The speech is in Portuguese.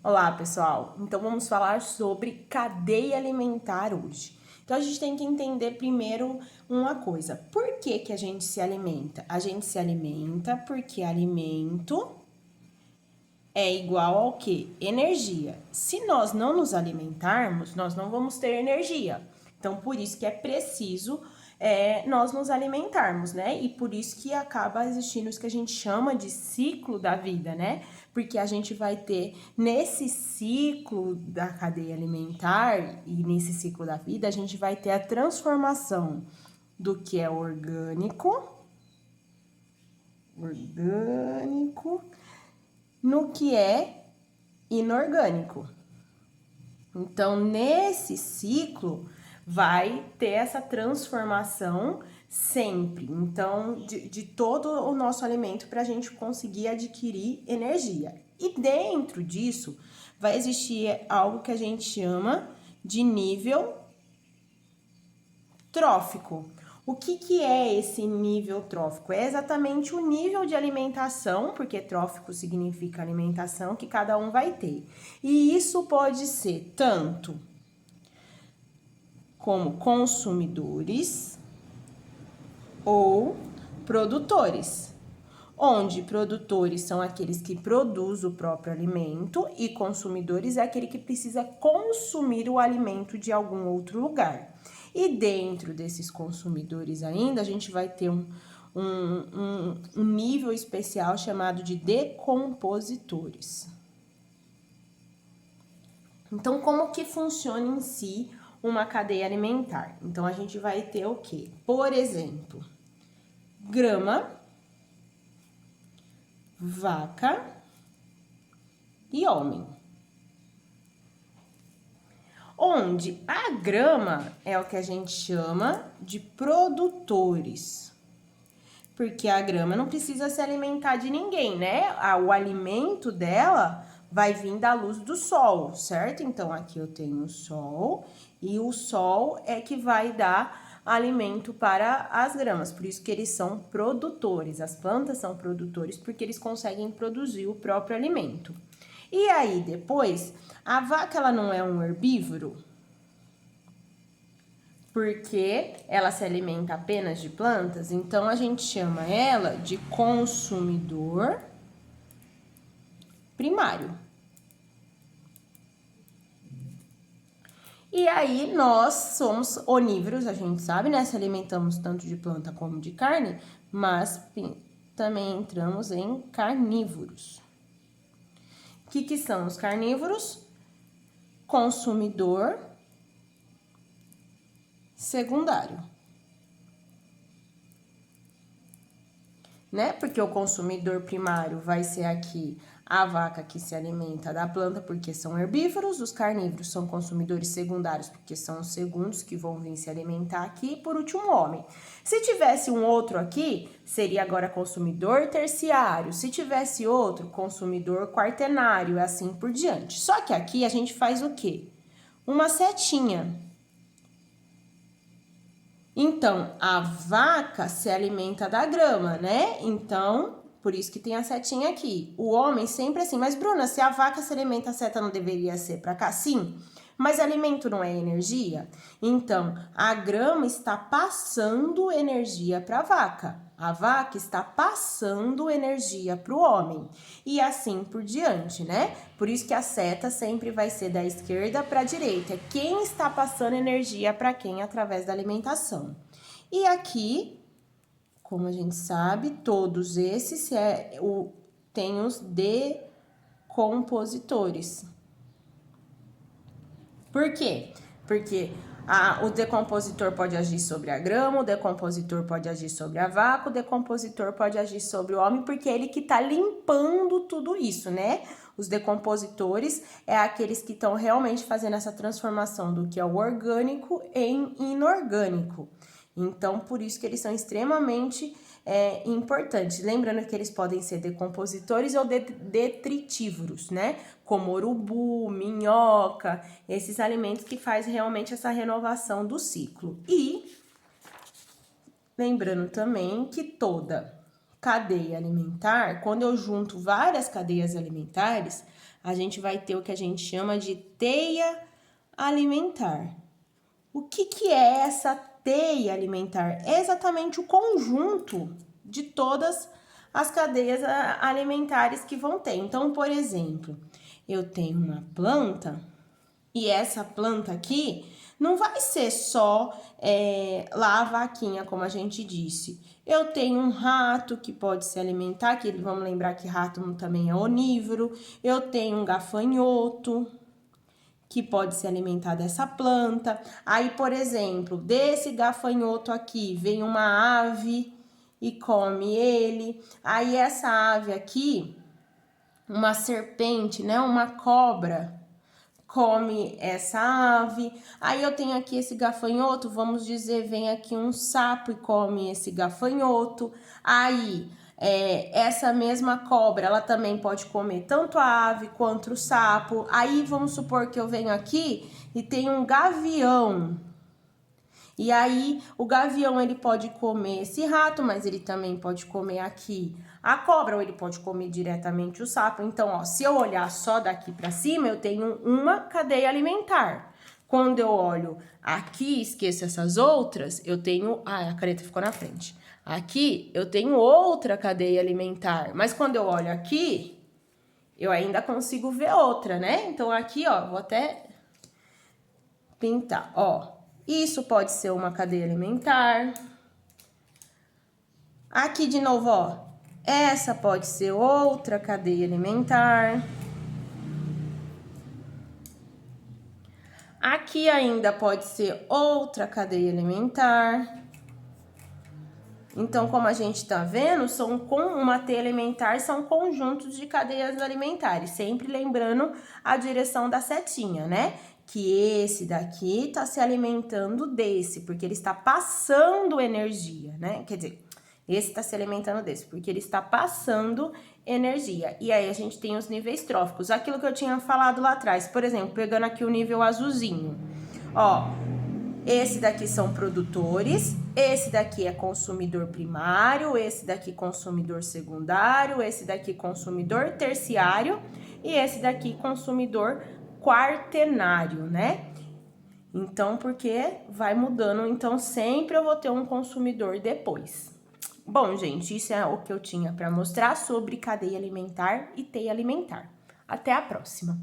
Olá, pessoal! Então, vamos falar sobre cadeia alimentar hoje. Então, a gente tem que entender primeiro uma coisa. Por que que a gente se alimenta? A gente se alimenta porque alimento é igual ao quê? Energia. Se nós não nos alimentarmos, nós não vamos ter energia. Então, por isso que é preciso nós nos alimentarmos, né? E por isso que acaba existindo isso que a gente chama de ciclo da vida, né? Porque a gente vai ter nesse ciclo da cadeia alimentar e nesse ciclo da vida, a gente vai ter a transformação do que é orgânico no que é inorgânico. Então, nesse ciclo, vai ter essa transformação sempre. Então, de todo o nosso alimento para a gente conseguir adquirir energia. E dentro disso, vai existir algo que a gente chama de nível trófico. O que é esse nível trófico? É exatamente o nível de alimentação, porque trófico significa alimentação, que cada um vai ter. E isso pode ser tanto como consumidores ou produtores. Onde produtores são aqueles que produzem o próprio alimento e consumidores é aquele que precisa consumir o alimento de algum outro lugar. E dentro desses consumidores ainda, a gente vai ter um nível especial chamado de decompositores. Então, como que funciona em si uma cadeia alimentar? Então, a gente vai ter o quê? Por exemplo, grama, vaca e homem. Onde a grama é o que a gente chama de produtores. Porque a grama não precisa se alimentar de ninguém, né? O alimento dela vai vir da luz do sol, certo? Então, aqui eu tenho o sol e o sol é que vai dar alimento para as gramas. Por isso que eles são produtores. As plantas são produtores porque eles conseguem produzir o próprio alimento. E aí, depois, a vaca, ela não é um herbívoro? Porque ela se alimenta apenas de plantas, então a gente chama ela de consumidor primário. E aí nós somos onívoros, a gente sabe, né? Se alimentamos tanto de planta como de carne, mas também entramos em carnívoros. O que são os carnívoros? Consumidor secundário. Né? Porque o consumidor primário vai ser aqui a vaca que se alimenta da planta porque são herbívoros, os carnívoros são consumidores secundários porque são os segundos que vão vir se alimentar aqui, e por último o homem. Se tivesse um outro aqui, seria agora consumidor terciário, se tivesse outro, consumidor quaternário e assim por diante. Só que aqui a gente faz o quê? Uma setinha. Então, a vaca se alimenta da grama, né? Então, por isso que tem a setinha aqui. O homem sempre assim, mas Bruna, se a vaca se alimenta, a seta não deveria ser para cá? Sim, mas alimento não é energia? Então, a grama está passando energia para a vaca. A vaca está passando energia para o homem. E assim por diante, né? Por isso que a seta sempre vai ser da esquerda para a direita. É quem está passando energia para quem através da alimentação. E aqui, como a gente sabe, todos esses tem os decompositores. Por quê? Porque o decompositor pode agir sobre a grama, o decompositor pode agir sobre a vaca, o decompositor pode agir sobre o homem, porque é ele que está limpando tudo isso, né? Os decompositores é aqueles que estão realmente fazendo essa transformação do que é o orgânico em inorgânico. Então, por isso que eles são extremamente importantes. Lembrando que eles podem ser decompositores ou detritívoros, né? Como urubu, minhoca, esses alimentos que fazem realmente essa renovação do ciclo. E lembrando também que toda cadeia alimentar, quando eu junto várias cadeias alimentares, a gente vai ter o que a gente chama de teia alimentar. O que é essa teia alimentar? É exatamente o conjunto de todas as cadeias alimentares que vão ter. Então, por exemplo, eu tenho uma planta e essa planta aqui não vai ser só lá a vaquinha, como a gente disse. Eu tenho um rato que pode se alimentar, que vamos lembrar que rato também é onívoro. Eu tenho um gafanhoto que pode se alimentar dessa planta. Aí, por exemplo, desse gafanhoto aqui vem uma ave e come ele. Aí essa ave aqui, uma serpente, né, uma cobra, come essa ave. Aí eu tenho aqui esse gafanhoto, vamos dizer, vem aqui um sapo e come esse gafanhoto. Aí essa mesma cobra, ela também pode comer tanto a ave quanto o sapo. Aí vamos supor que eu venho aqui e tem um gavião. E aí, o gavião, ele pode comer esse rato, mas ele também pode comer aqui a cobra, ou ele pode comer diretamente o sapo. Então, ó, se eu olhar só daqui pra cima, eu tenho uma cadeia alimentar. Quando eu olho aqui, esqueço essas outras, eu tenho... Ah, a caneta ficou na frente. Aqui, eu tenho outra cadeia alimentar. Mas quando eu olho aqui, eu ainda consigo ver outra, né? Então, aqui, ó, vou até pintar, ó. Isso pode ser uma cadeia alimentar. Aqui de novo, ó. Essa pode ser outra cadeia alimentar. Aqui ainda pode ser outra cadeia alimentar. Então, como a gente tá vendo, uma teia alimentar são conjuntos de cadeias alimentares. Sempre lembrando a direção da setinha, né? Que esse daqui tá se alimentando desse, porque ele está passando energia, né? Quer dizer, esse tá se alimentando desse, porque ele está passando energia. E aí, a gente tem os níveis tróficos. Aquilo que eu tinha falado lá atrás, por exemplo, pegando aqui o nível azulzinho. Ó, esse daqui são produtores, esse daqui é consumidor primário, esse daqui consumidor secundário, esse daqui consumidor terciário e esse daqui consumidor quaternário, né? Então, porque vai mudando, então sempre eu vou ter um consumidor depois. Bom, gente, isso é o que eu tinha para mostrar sobre cadeia alimentar e teia alimentar. Até a próxima!